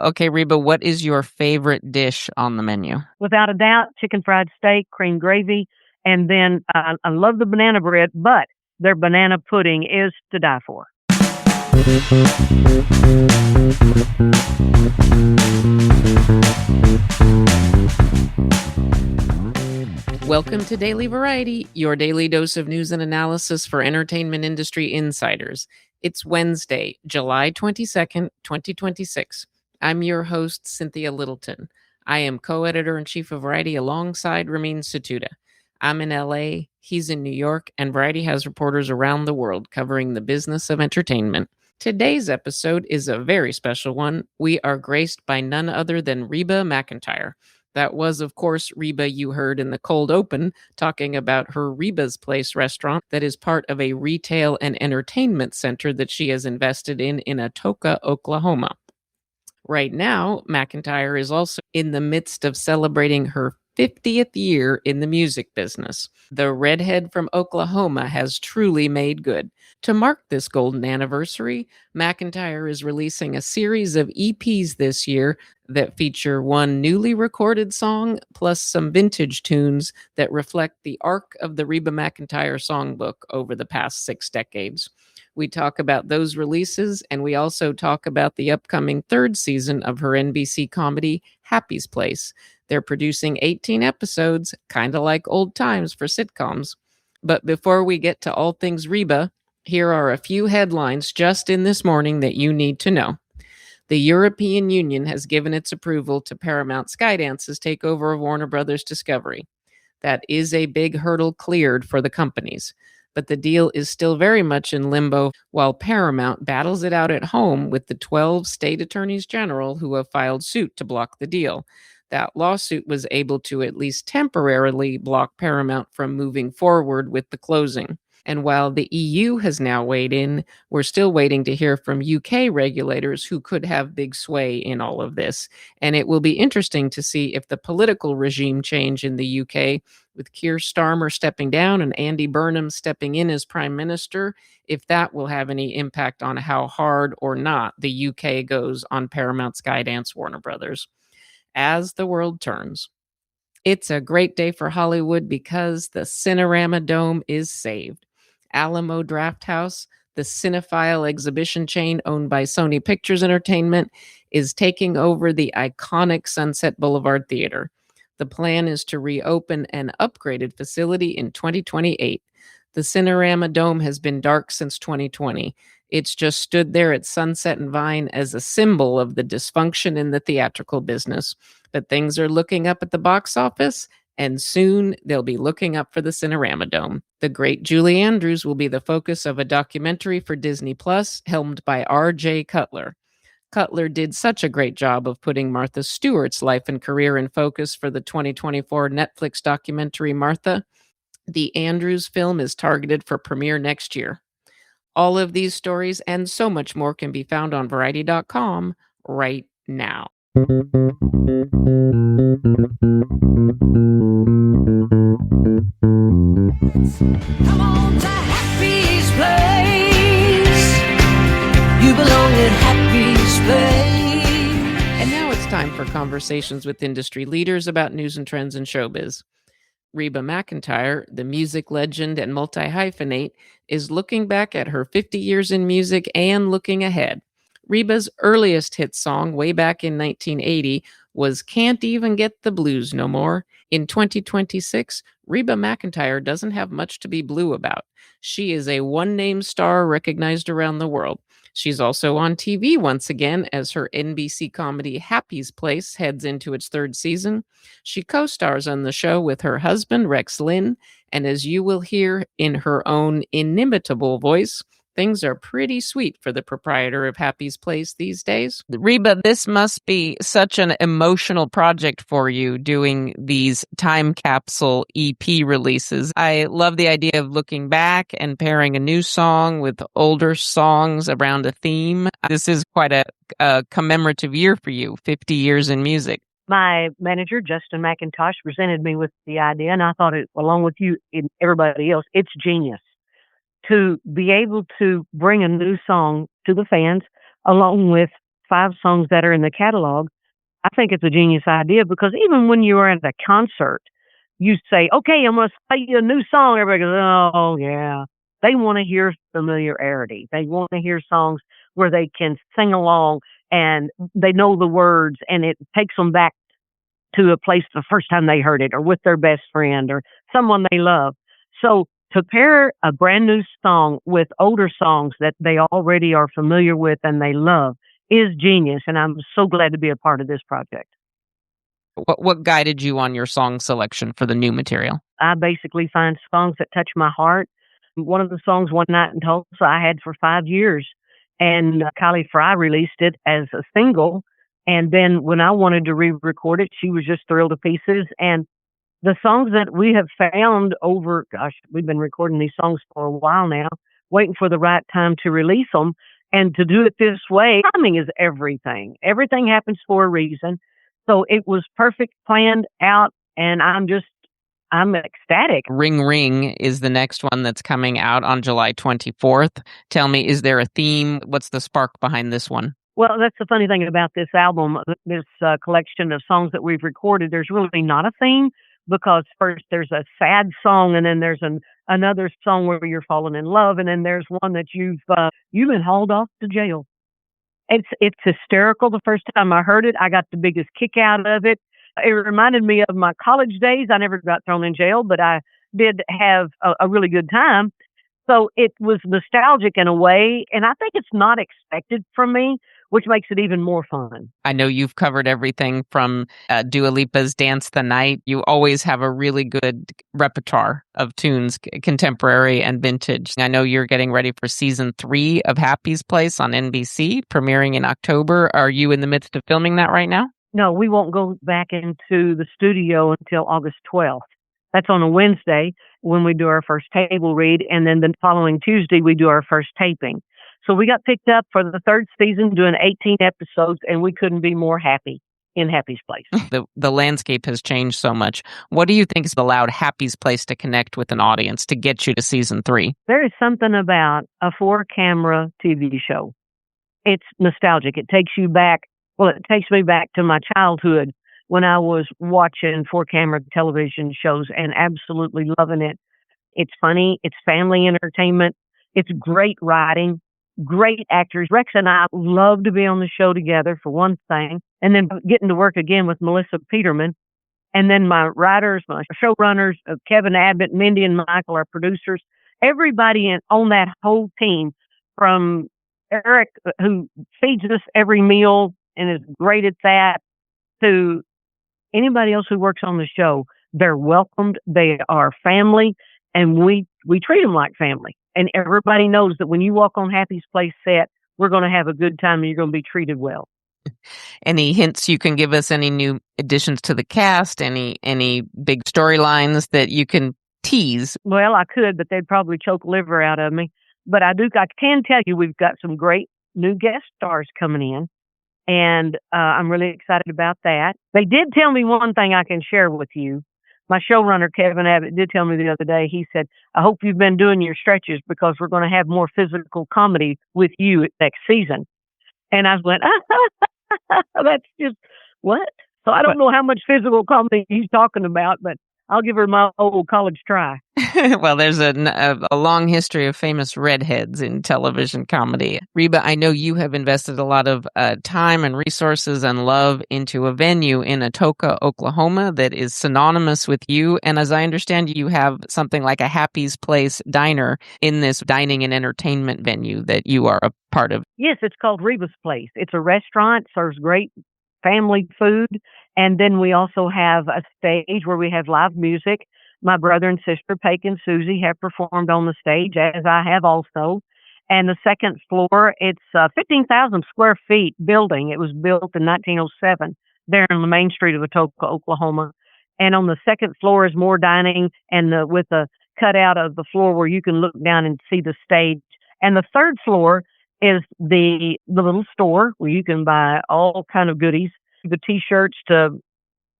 Okay, Reba, what is your favorite dish on the menu? Without a doubt, chicken fried steak, cream gravy, and then I love the banana bread, but their banana pudding is to die for. Welcome to Daily Variety, your daily dose of news and analysis for entertainment industry insiders. It's Wednesday, July 22nd, 2026. I'm your host, Cynthia Littleton. I am co-editor-in-chief of Variety alongside Ramin Satuda. I'm in LA, he's in New York, and Variety has reporters around the world covering the business of entertainment. Today's episode is a very special one. We are graced by none other than Reba McEntire. That was, of course, Reba you heard in the cold open talking about her Reba's Place restaurant that is part of a retail and entertainment center that she has invested in Atoka, Oklahoma. Right now, McEntire is also in the midst of celebrating her 50th year in the music business. The redhead from Oklahoma has truly made good. To mark this golden anniversary, McEntire is releasing a series of EPs this year that feature one newly recorded song plus some vintage tunes that reflect the arc of the Reba McEntire songbook over the past 6 decades. We talk about those releases, and we also talk about the upcoming 3rd season of her NBC comedy, Happy's Place. They're producing 18 episodes, kind of like old times for sitcoms. But before we get to all things Reba, here are a few headlines just in this morning that you need to know. The European Union has given its approval to Paramount Skydance's takeover of Warner Brothers Discovery. That is a big hurdle cleared for the companies, but the deal is still very much in limbo while Paramount battles it out at home with the 12 state attorneys general who have filed suit to block the deal. That lawsuit was able to at least temporarily block Paramount from moving forward with the closing. And while the EU has now weighed in, we're still waiting to hear from UK regulators who could have big sway in all of this. And it will be interesting to see if the political regime change in the UK, with Keir Starmer stepping down and Andy Burnham stepping in as Prime Minister, if that will have any impact on how hard or not the UK goes on Paramount, Skydance, Warner Brothers. As the world turns, it's a great day for Hollywood because the Cinerama Dome is saved. Alamo Drafthouse, the cinephile exhibition chain owned by Sony Pictures Entertainment, is taking over the iconic Sunset Boulevard Theater. The plan is to reopen an upgraded facility in 2028. The Cinerama Dome has been dark since 2020. It's just stood there at Sunset and Vine as a symbol of the dysfunction in the theatrical business. But things are looking up at the box office, and soon they'll be looking up for the Cinerama Dome. The great Julie Andrews will be the focus of a documentary for Disney Plus, helmed by R.J. Cutler. Cutler did such a great job of putting Martha Stewart's life and career in focus for the 2024 Netflix documentary Martha. The Andrews film is targeted for premiere next year. All of these stories and so much more can be found on Variety.com right now. Come on to Happy's Place. You belong at Happy's Place. And now it's time for conversations with industry leaders about news and trends in showbiz. Reba McEntire, the music legend and multi-hyphenate, is looking back at her 50 years in music and looking ahead. Reba's earliest hit song way back in 1980 was Can't Even Get the Blues No More. In 2026, Reba McEntire doesn't have much to be blue about. She is a one-name star recognized around the world. She's also on TV once again as her NBC comedy Happy's Place heads into its 3rd season. She co-stars on the show with her husband, Rex Linn, and as you will hear in her own inimitable voice, things are pretty sweet for the proprietor of Happy's Place these days. Reba, this must be such an emotional project for you doing these time capsule EP releases. I love the idea of looking back and pairing a new song with older songs around a theme. This is quite a commemorative year for you, 50 years in music. My manager, Justin McIntosh, presented me with the idea, and I thought it, along with you and everybody else, it's genius to be able to bring a new song to the fans along with 5 songs that are in the catalog, I think it's a genius idea because even when you are at a concert, you say, okay, I'm going to play you a new song. Everybody goes, oh, yeah. They want to hear familiarity. They want to hear songs where they can sing along and they know the words and it takes them back to a place the first time they heard it or with their best friend or someone they love. So to pair a brand new song with older songs that they already are familiar with and they love is genius. And I'm so glad to be a part of this project. What guided you on your song selection for the new material? I basically find songs that touch my heart. One of the songs, One Night in Tulsa, I had for 5 years. And Kylie Frey released it as a single. And then when I wanted to re-record it, she was just thrilled to pieces. And the songs that we have found over, gosh, we've been recording these songs for a while now, waiting for the right time to release them. And to do it this way, timing is everything. Everything happens for a reason. So it was perfect, planned out, and I'm ecstatic. Ring Ring is the next one that's coming out on July 24th. Tell me, is there a theme? What's the spark behind this one? Well, that's the funny thing about this album, this collection of songs that we've recorded. There's really not a theme because first there's a sad song, and then there's another song where you're falling in love, and then there's one that you've been hauled off to jail. It's hysterical. The first time I heard it, I got the biggest kick out of it. It reminded me of my college days. I never got thrown in jail, but I did have a really good time. So it was nostalgic in a way, and I think it's not expected from me, which makes it even more fun. I know you've covered everything from Dua Lipa's Dance the Night. You always have a really good repertoire of tunes, contemporary and vintage. I know you're getting ready for season 3 of Happy's Place on NBC, premiering in October. Are you in the midst of filming that right now? No, we won't go back into the studio until August 12th. That's on a Wednesday when we do our first table read, and then the following Tuesday we do our first taping. So we got picked up for the 3rd season doing 18 episodes, and we couldn't be more happy in Happy's Place. The landscape has changed so much. What do you think has allowed Happy's Place to connect with an audience to get you to season 3? There is something about a 4-camera TV show. It's nostalgic. It takes you back. Well, it takes me back to my childhood when I was watching 4-camera television shows and absolutely loving it. It's funny. It's family entertainment. It's great writing, great actors. Rex and I love to be on the show together, for one thing, and then getting to work again with Melissa Peterman. And then my writers, my showrunners, Kevin Abbott, Mindy and Michael, our producers, everybody on that whole team, from Eric, who feeds us every meal and is great at that, to anybody else who works on the show. They're welcomed. They are family, and we treat them like family. And everybody knows that when you walk on Happy's Place set, we're going to have a good time and you're going to be treated well. Any hints you can give us? Any new additions to the cast? Any big storylines that you can tease? Well, I could, but they'd probably choke liver out of me. But I can tell you we've got some great new guest stars coming in. And I'm really excited about that. They did tell me one thing I can share with you. My showrunner, Kevin Abbott, did tell me the other day, he said, I hope you've been doing your stretches because we're going to have more physical comedy with you next season. And I went, that's just, what? So I don't know how much physical comedy he's talking about, but I'll give her my old college try. Well, there's a long history of famous redheads in television comedy. Reba, I know you have invested a lot of time and resources and love into a venue in Atoka, Oklahoma that is synonymous with you. And as I understand, you have something like a Happy's Place diner in this dining and entertainment venue that you are a part of. Yes, it's called Reba's Place. It's a restaurant, serves great family food. And then we also have a stage where we have live music. My brother and sister, Paige and Susie, have performed on the stage, as I have also. And the second floor, it's a 15,000 square feet building. It was built in 1907 there on the main street of Atoka, Oklahoma. And on the second floor is more dining and with a cutout of the floor where you can look down and see the stage. And the third floor is the little store where you can buy all kind of goodies, the T-shirts to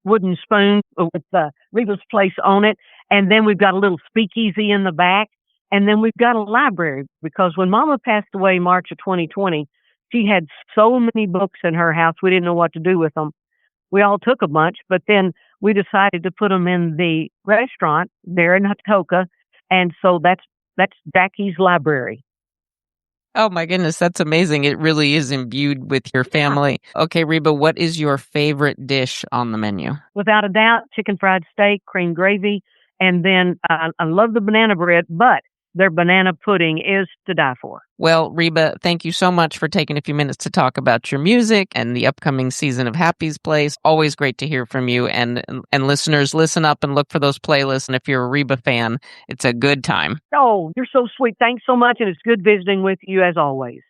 wooden spoons with Reva's Place on it. And then we've got a little speakeasy in the back. And then we've got a library because when Mama passed away March of 2020, She had so many books in her house, we didn't know what to do with them. We all took a bunch, but then we decided to put them in the restaurant there in Hatoka, and so that's Jackie's library. Oh my goodness, that's amazing. It really is imbued with your family. Okay, Reba, what is your favorite dish on the menu? Without a doubt, chicken fried steak, cream gravy, and then I love the banana bread, but their banana pudding is to die for. Well, Reba, thank you so much for taking a few minutes to talk about your music and the upcoming season of Happy's Place. Always great to hear from you. And listeners, listen up and look for those playlists. And if you're a Reba fan, it's a good time. Oh, you're so sweet. Thanks so much. And it's good visiting with you as always.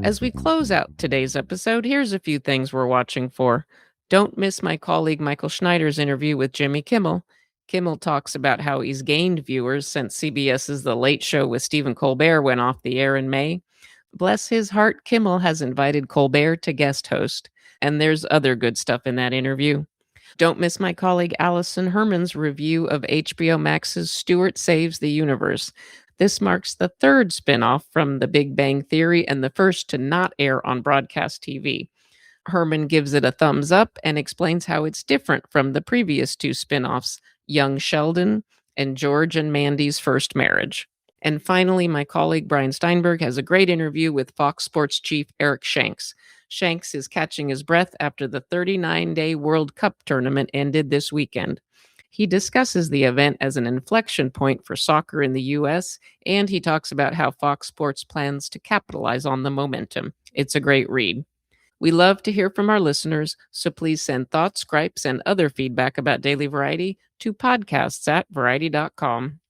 As we close out today's episode, here's a few things we're watching for. Don't miss my colleague Michael Schneider's interview with Jimmy Kimmel. Kimmel talks about how he's gained viewers since CBS's The Late Show with Stephen Colbert went off the air in May. Bless his heart, Kimmel has invited Colbert to guest host, and there's other good stuff in that interview. Don't miss my colleague Allison Herman's review of HBO Max's Stewart Saves the Universe. This marks the third spin-off from The Big Bang Theory and the first to not air on broadcast TV. Herman gives it a thumbs up and explains how it's different from the previous two spin-offs, Young Sheldon and George and Mandy's First Marriage. And finally, my colleague Brian Steinberg has a great interview with Fox Sports chief Eric Shanks. Shanks is catching his breath after the 39-day World Cup tournament ended this weekend. He discusses the event as an inflection point for soccer in the U.S., and he talks about how Fox Sports plans to capitalize on the momentum. It's a great read. We love to hear from our listeners, so please send thoughts, gripes, and other feedback about Daily Variety to podcasts@variety.com.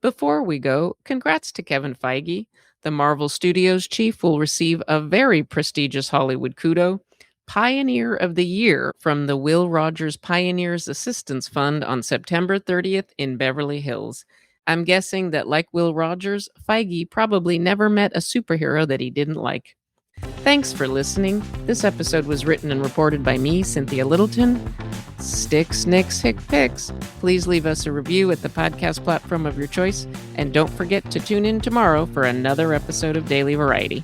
Before we go, congrats to Kevin Feige. The Marvel Studios chief will receive a very prestigious Hollywood kudo, Pioneer of the Year from the Will Rogers Pioneers Assistance Fund on September 30th in Beverly Hills. I'm guessing that, like Will Rogers, Feige probably never met a superhero that he didn't like. Thanks for listening. This episode was written and reported by me, Cynthia Littleton. Sticks, Nicks, Hick Picks. Please leave us a review at the podcast platform of your choice, and don't forget to tune in tomorrow for another episode of Daily Variety.